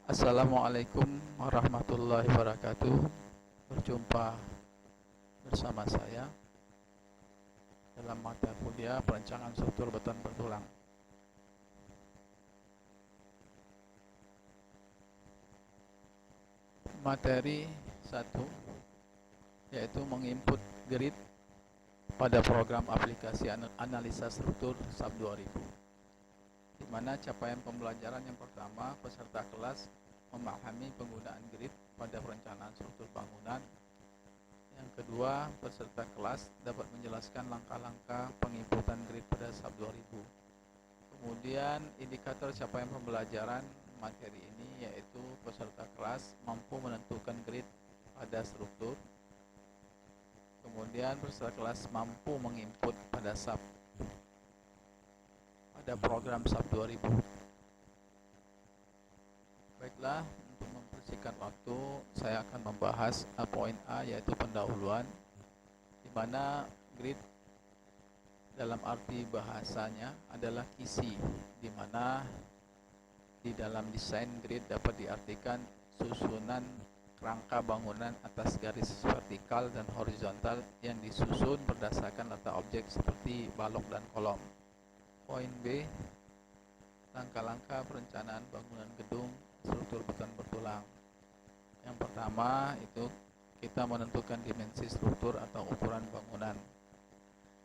Assalamualaikum warahmatullahi wabarakatuh. Berjumpa bersama saya dalam mata kuliah perancangan struktur beton bertulang. Materi 1 yaitu menginput grid pada program aplikasi analisa struktur SAP 2000, di mana capaian pembelajaran yang pertama, peserta kelas memahami penggunaan grid pada perencanaan struktur bangunan. Yang kedua, peserta kelas dapat menjelaskan langkah-langkah penginputan grid pada SAP 2000. Kemudian indikator capaian pembelajaran materi ini yaitu peserta kelas mampu menentukan grid pada struktur. Kemudian peserta kelas mampu menginput pada SAP pada program SAP 2000. Baiklah, untuk mempersingkat waktu, saya akan membahas poin A yaitu pendahuluan, di mana grid dalam arti bahasanya adalah kisi, di mana di dalam desain grid dapat diartikan susunan rangka bangunan atas garis vertikal dan horizontal yang disusun berdasarkan letak objek seperti balok dan kolom. Poin B, langkah-langkah perencanaan bangunan gedung struktur beton bertulang. Yang pertama itu kita menentukan dimensi struktur atau ukuran bangunan.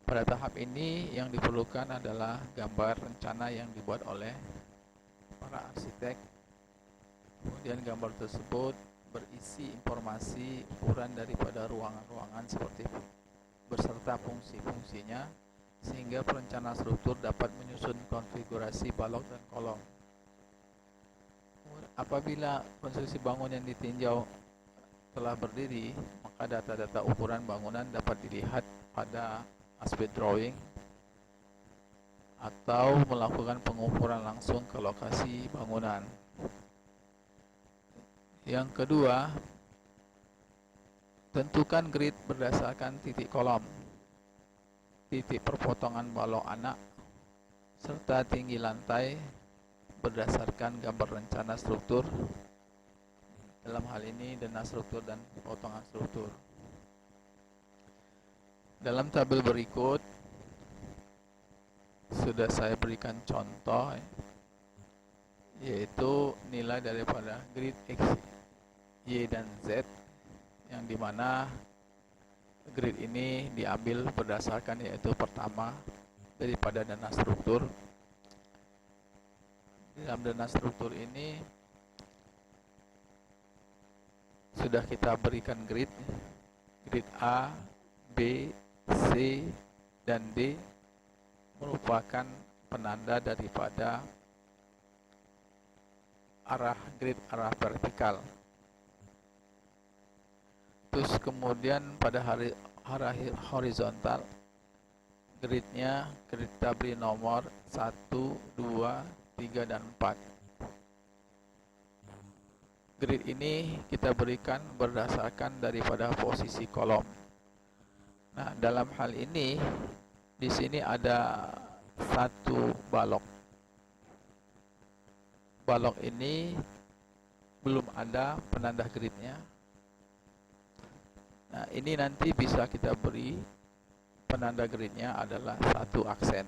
Pada tahap ini yang diperlukan adalah gambar rencana yang dibuat oleh para arsitek. Kemudian gambar tersebut berisi informasi ukuran daripada ruangan-ruangan seperti beserta fungsi-fungsinya, sehingga perencana struktur dapat menyusun konfigurasi balok dan kolom. Apabila konstruksi bangunan yang ditinjau telah berdiri, maka data-data ukuran bangunan dapat dilihat pada aspek drawing atau melakukan pengukuran langsung ke lokasi bangunan. Yang kedua, tentukan grid berdasarkan titik kolom, titik perpotongan balok anak, serta tinggi lantai berdasarkan gambar rencana struktur, dalam hal ini dana struktur dan potongan struktur. Dalam tabel berikut sudah saya berikan contoh, yaitu nilai daripada grid X, Y, dan Z, yang dimana grid ini diambil berdasarkan yaitu pertama daripada dana struktur. Dalam dana struktur ini sudah kita berikan grid A, B, C, dan D merupakan penanda daripada grid arah vertikal. Terus kemudian pada arah horizontal, gridnya kita beri nomor 1, 2, 3, dan 4. Grid ini kita berikan berdasarkan daripada posisi kolom. Nah, dalam hal ini di sini ada satu balok. Balok ini belum ada penanda gridnya. Nah, ini nanti bisa kita beri penanda gridnya adalah satu aksen.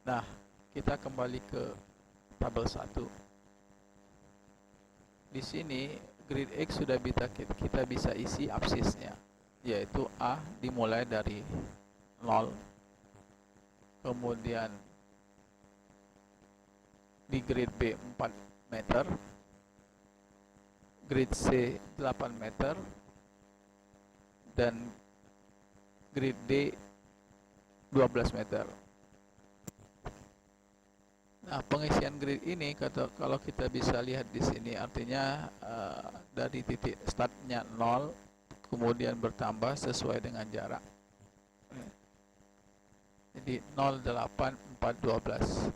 Nah, kita kembali ke tabel 1. Di sini grid X sudah kita bisa isi absisnya, yaitu A dimulai dari 0, kemudian di grid B 4 meter, grid C 8 meter, dan grid D 12 meter. Nah, pengisian grid ini kalau kita bisa lihat di sini artinya dari titik startnya 0 kemudian bertambah sesuai dengan jarak. Jadi 0, 8, 4, 12.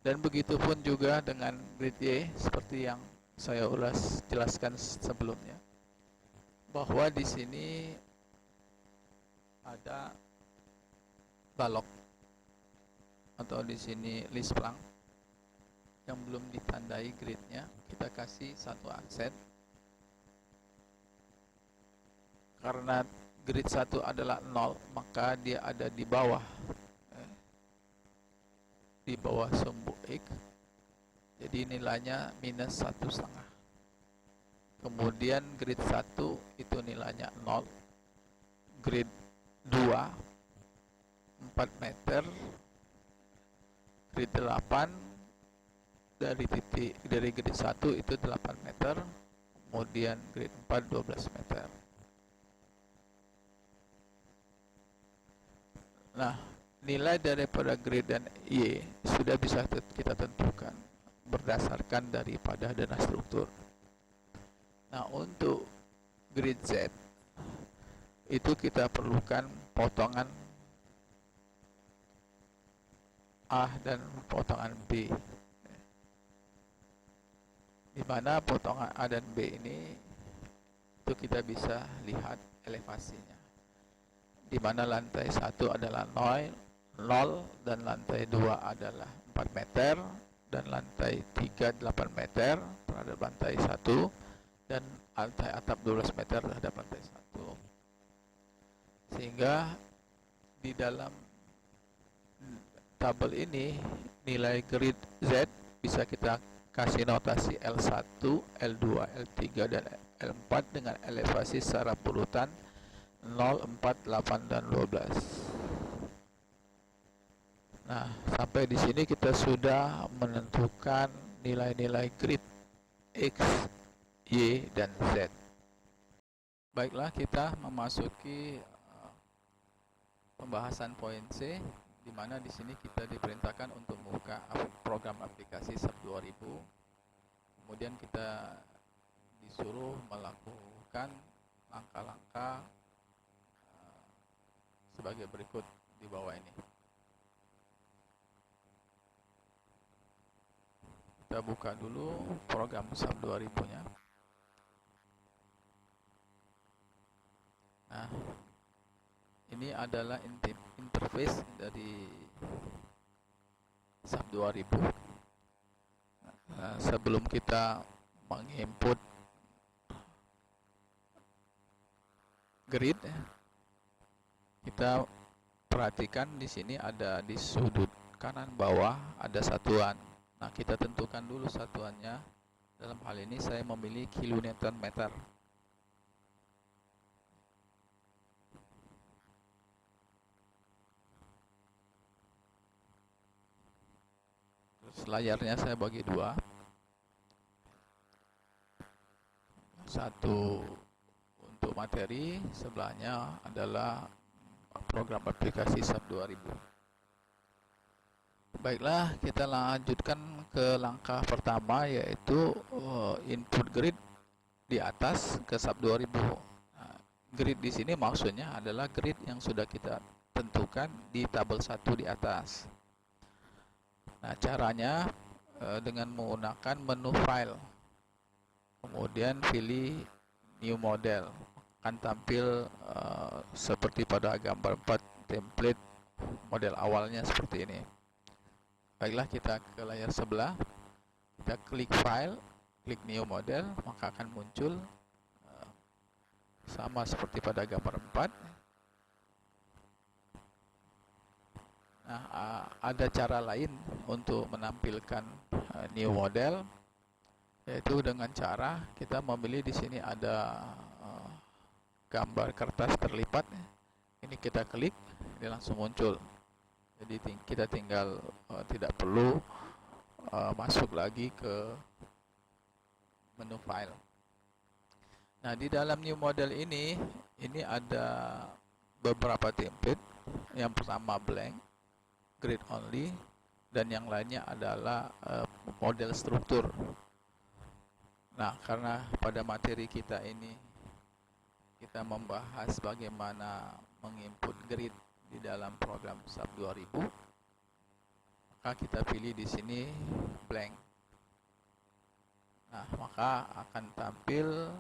Dan begitu pun juga dengan grid Y seperti yang saya jelaskan sebelumnya, bahwa di sini ada balok. atau di sini list blank yang belum ditandai gridnya, kita kasih satu aksen. Karena grid 1 adalah 0, maka dia ada di bawah sumbu X, jadi nilainya minus 1,5. Kemudian grid 1 itu nilainya 0, grid 2 4 meter, grid 8 dari grid 1 itu 8 meter, kemudian grid 4 12 meter. Nah, nilai daripada grid dan Y sudah bisa kita tentukan berdasarkan daripada dana struktur. Nah, untuk grid Z itu kita perlukan potongan A dan potongan B, di mana potongan A dan B ini itu kita bisa lihat elevasinya, di mana lantai 1 adalah 0 dan lantai 2 adalah 4 meter dan lantai 3 8 meter terhadap lantai 1 dan lantai atap 12 meter terhadap lantai 1. Sehingga di dalam tabel ini nilai grid Z bisa kita kasih notasi L1, L2, L3 dan L4 dengan elevasi secara urutan 0, 4, 8 dan 12. Nah, sampai di sini kita sudah menentukan nilai-nilai grid X, Y dan Z. Baiklah, kita memasuki pembahasan poin C, di mana di sini kita diperintahkan untuk membuka program aplikasi SAP 2000. Kemudian kita disuruh melakukan langkah-langkah sebagai berikut di bawah ini. Kita buka dulu program SAP 2000-nya. Nah, ini adalah interface dari SAP 2000. Nah, sebelum kita menginput grid, kita perhatikan di sini ada di sudut kanan bawah ada satuan. Nah, kita tentukan dulu satuannya. Dalam hal ini saya memilih kilonewton meter. Terus layarnya saya bagi dua. Satu untuk materi, sebelahnya adalah program aplikasi SAP 2000. Baiklah, kita lanjutkan ke langkah pertama, yaitu input grid di atas ke SAP 2000. Nah, grid di sini maksudnya adalah grid yang sudah kita tentukan di tabel 1 di atas. Nah, caranya dengan menggunakan menu file. Kemudian pilih new model. Akan tampil seperti pada gambar 4 template model awalnya seperti ini. Baiklah, kita ke layar sebelah. Kita klik file, klik new model, maka akan muncul sama seperti pada gambar 4. Nah, ada cara lain untuk menampilkan new model, yaitu dengan cara kita memilih di sini ada gambar kertas terlipat. Ini kita klik, ini langsung muncul. Jadi kita tinggal tidak perlu masuk lagi ke menu file. Nah, di dalam new model ini ada beberapa template. Yang pertama blank, grid only, dan yang lainnya adalah model struktur. Nah, karena pada materi kita ini kita membahas bagaimana menginput grid di dalam program SAP 2000, maka kita pilih di sini blank. Nah, maka akan tampil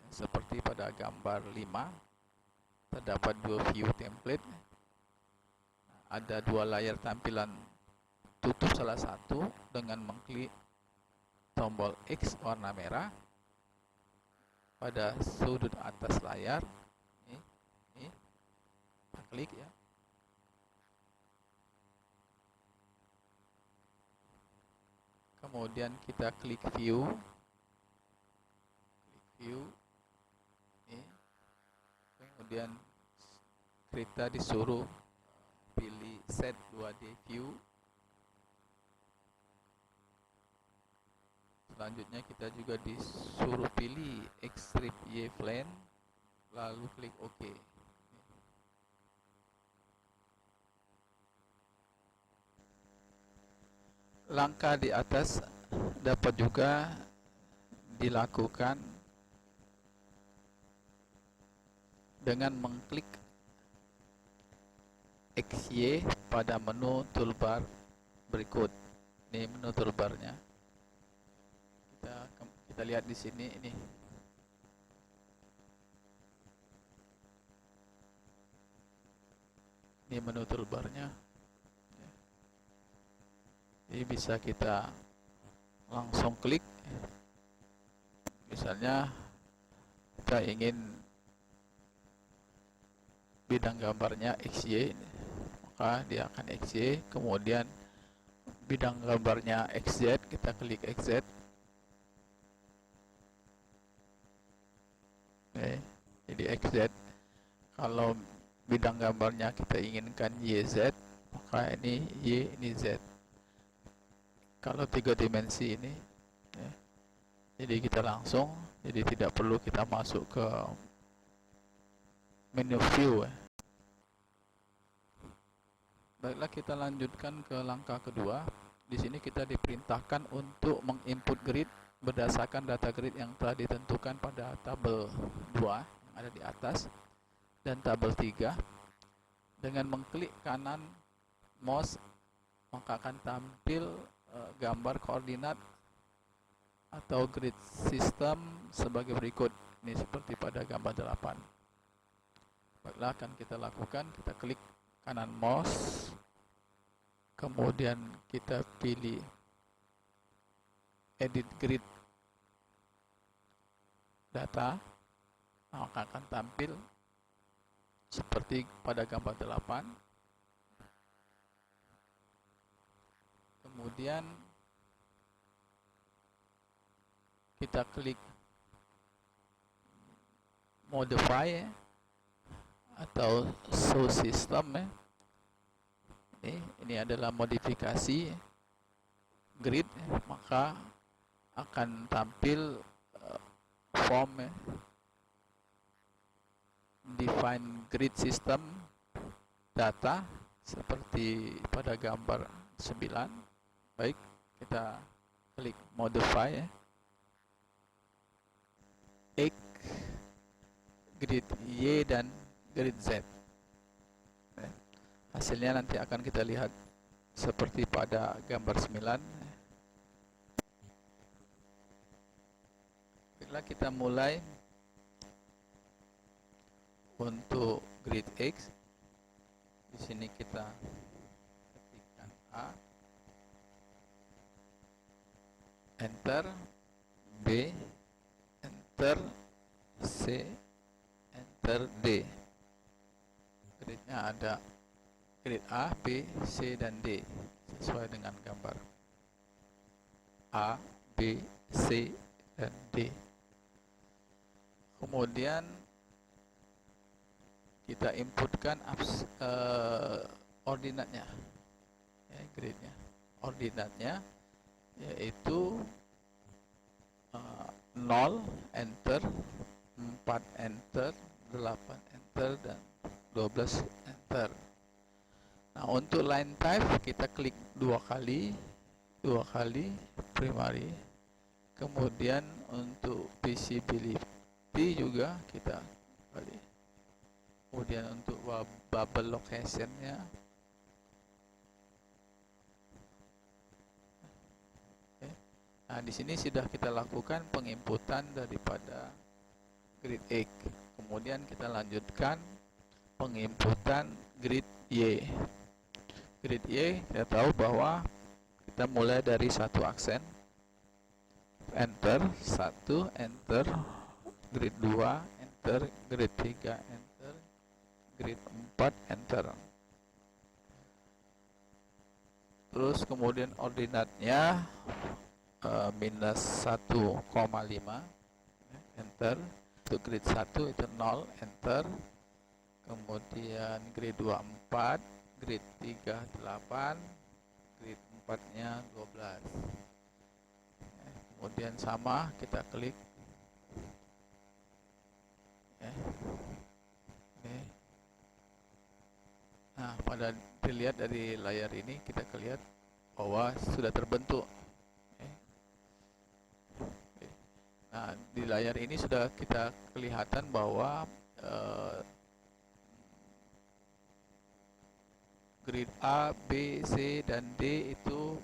seperti pada gambar 5. Terdapat dua view template. Ada dua layar tampilan tutup salah satu dengan mengklik tombol X warna merah pada sudut atas layar. Ini kita klik ya. Kemudian kita klik view. Ini. Kemudian kita disuruh pilih set 2D view. Selanjutnya kita juga disuruh pilih X-strip Y plane, lalu klik OK. Langkah di atas dapat juga dilakukan dengan mengklik XY pada menu toolbar berikut. Ini menu toolbarnya. Kita lihat di sini ini. Ini menu toolbarnya. Ini bisa kita langsung klik. Misalnya kita ingin bidang gambarnya XY, maka dia akan XY. Kemudian bidang gambarnya XZ, kita klik XZ. Jadi XZ. Kalau bidang gambarnya kita inginkan YZ, maka ini Y, ini Z. Kalau 3 dimensi ini, jadi kita langsung, jadi tidak perlu kita masuk ke menu view. Baiklah, kita lanjutkan ke langkah kedua. Di sini kita diperintahkan untuk menginput grid berdasarkan data grid yang telah ditentukan pada tabel 2 yang ada di atas dan tabel 3. Dengan mengklik kanan mouse, maka akan tampil gambar koordinat atau grid system sebagai berikut. Ini seperti pada gambar 8. Baiklah, akan kita lakukan. Kita klik kanan mouse, kemudian kita pilih edit grid data, maka akan tampil seperti pada gambar 8. Kemudian kita klik modify atau show system. Ini adalah modifikasi grid, maka akan tampil form define grid system data seperti pada gambar 9. Baik, kita klik modify X, grid Y dan grid Z. Hasilnya nanti akan kita lihat seperti pada gambar 9. Baiklah, kita mulai untuk grid X. Di sini kita ketikkan A, enter, B, enter, C, enter, D. Gridnya ada grid A, B, C, dan D sesuai dengan gambar A, B, C, dan D. Kemudian kita inputkan ordinatnya, gridnya. Ordinatnya yaitu 0, enter, 4, enter, 8, enter, dan 12, enter. Nah, untuk line type kita klik 2 kali primary. Kemudian untuk visibility juga kita kali. Kemudian untuk bubble locationnya nah, di sini sudah kita lakukan penginputan daripada grid X. Kemudian kita lanjutkan penginputan grid Y. Grid Y kita tahu bahwa kita mulai dari satu aksen, enter, 1, enter, grid 2, enter, grid 3, enter, grid 4, enter. Terus kemudian ordinatnya minus 1,5, enter. Untuk grid 1 itu 0, enter. Kemudian grid 2 4, grid 3 8, grid 4 nya 12. Kemudian sama, kita klik. Nah, pada dilihat dari layar ini kita lihat bahwa sudah terbentuk. Nah, di layar ini sudah kita kelihatan bahwa grid A, B, C, dan D itu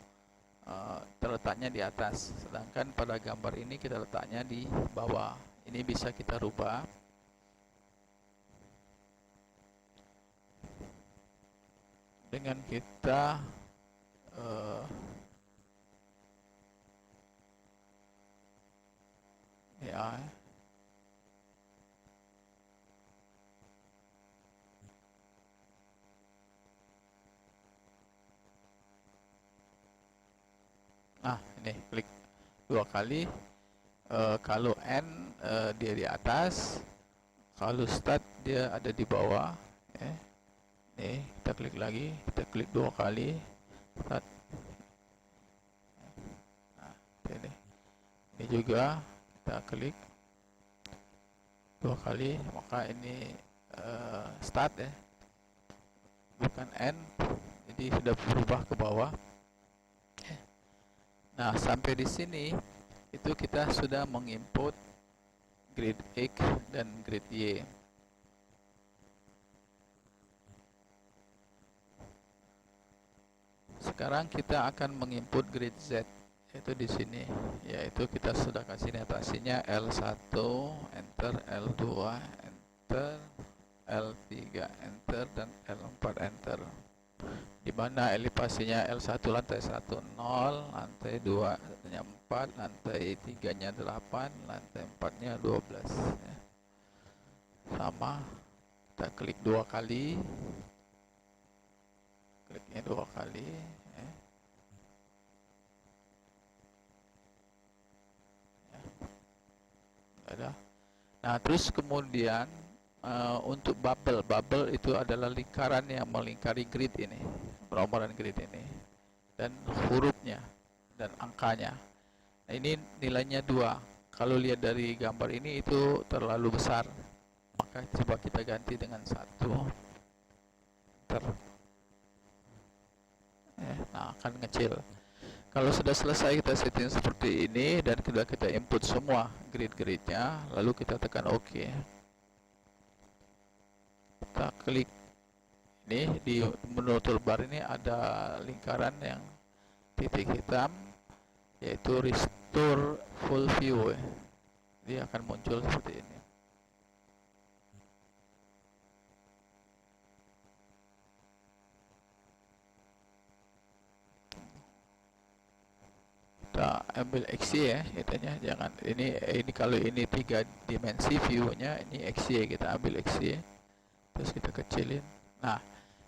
terletaknya di atas. Sedangkan pada gambar ini kita letaknya di bawah. Ini bisa kita rubah. Dengan kita ini klik 2 kali. Kalau N dia di atas, kalau start dia ada di bawah. Nih, kita klik lagi, kita klik 2 kali, start. Nah, ini juga kita klik 2 kali, maka ini start ya, bukan N, jadi sudah berubah ke bawah. Nah, sampai di sini itu kita sudah menginput grid X dan grid Y. Sekarang kita akan menginput grid Z, yaitu di sini, yaitu kita sudah kasih notasinya L1 enter, L2 enter, L3 enter, dan L4 enter. Di mana elevasinya L1 lantai 1 0, lantai 2 nya 4, lantai 3 nya 8, lantai 4 nya 12 ya. Sama, kita klik 2 kali, kliknya 2 kali ya. Ada. Nah, terus kemudian untuk bubble itu adalah lingkaran yang melingkari grid ini, peromoran grid ini, dan hurufnya dan angkanya. Nah, ini nilainya 2. Kalau lihat dari gambar ini itu terlalu besar, maka coba kita ganti dengan 1. Nah, akan kecil. Kalau sudah selesai kita setting seperti ini dan sudah kita input semua grid-gridnya, lalu kita tekan OK. Kita klik ini, di menu toolbar ini ada lingkaran yang titik hitam, yaitu restore full view. Dia akan muncul seperti ini. Kita ambil XY ya, katanya jangan ini kalau ini 3 dimensi view-nya, ini XY, kita ambil XY. Terus kita kecilin. Nah,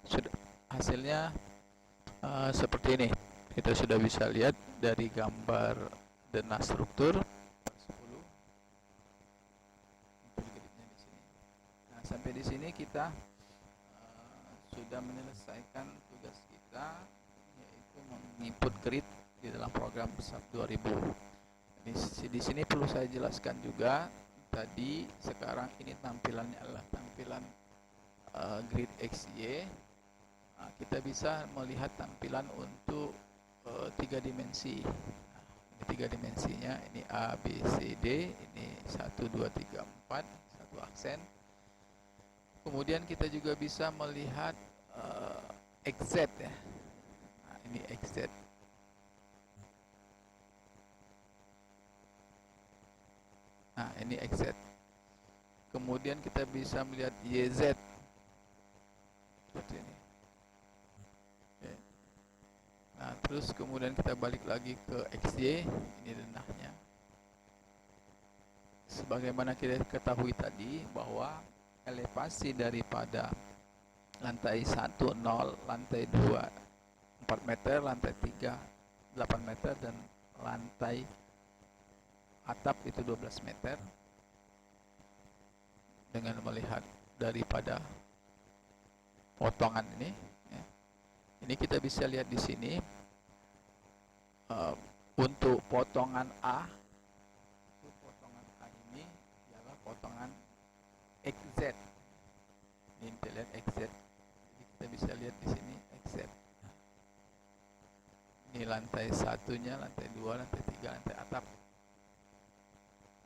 sudah hasilnya seperti ini. Kita sudah bisa lihat dari gambar denah struktur 10. Nah, sampai di sini kita sudah menyelesaikan tugas kita, yaitu menginput grid di dalam program SAP 2000. Di sini perlu saya jelaskan juga, tadi sekarang ini tampilannya adalah tampilan grid XY. Nah, kita bisa melihat tampilan untuk 3 dimensi. Ini 3 dimensinya, ini A, B, C, D, ini 1, 2, 3, 4, satu aksen. Kemudian kita juga bisa melihat XZ ya. Nah, ini XZ. Nah, ini XZ. Kemudian kita bisa melihat YZ. Seperti ini. Nah, Terus kemudian kita balik lagi ke XY, ini denahnya. Sebagaimana kita ketahui tadi bahwa elevasi daripada lantai 1 0, lantai 2 4 meter, lantai 3 8 meter, dan lantai atap itu 12 meter. Dengan melihat daripada potongan ini, ya, ini kita bisa lihat di sini untuk potongan A, potongan A ini ialah potongan XZ. Ini kita lihat XZ. Jadi kita bisa lihat di sini XZ. Ini lantai satunya, lantai 2, lantai 3, lantai atap.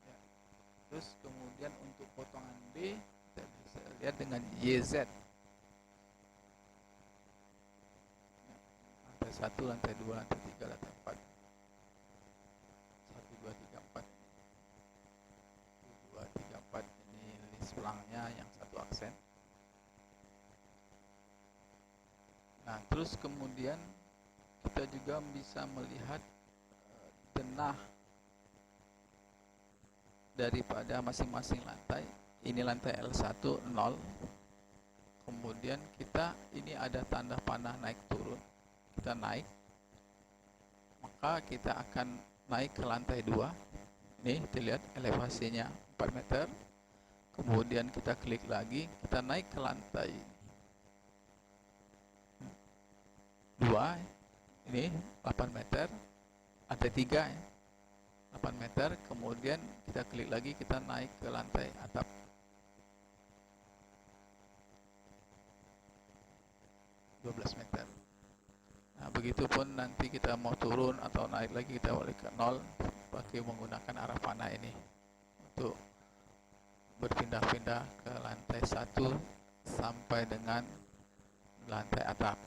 Ya. Terus kemudian untuk potongan B kita bisa lihat dengan YZ. Lantai 1, lantai 2, lantai 3, lantai 4. 1, 2, 3, 4. 2, 3, 4. Ini list pelangnya yang satu aksen. Nah, terus kemudian kita juga bisa melihat denah daripada masing-masing lantai. Ini lantai L1 0. Kemudian kita ini ada tanda panah naik turun. Kita naik, maka kita akan naik ke lantai 2. Nih, dilihat elevasinya 4 meter. Kemudian kita klik lagi, kita naik ke lantai 2. Ini 8 meter, lantai 3 ya, 8 meter. Kemudian kita klik lagi, kita naik ke lantai atap. Meter. Nah, begitupun nanti kita mau turun atau naik lagi, kita balik ke 0 pakai menggunakan arah panah ini untuk berpindah-pindah ke lantai 1 sampai dengan lantai atap.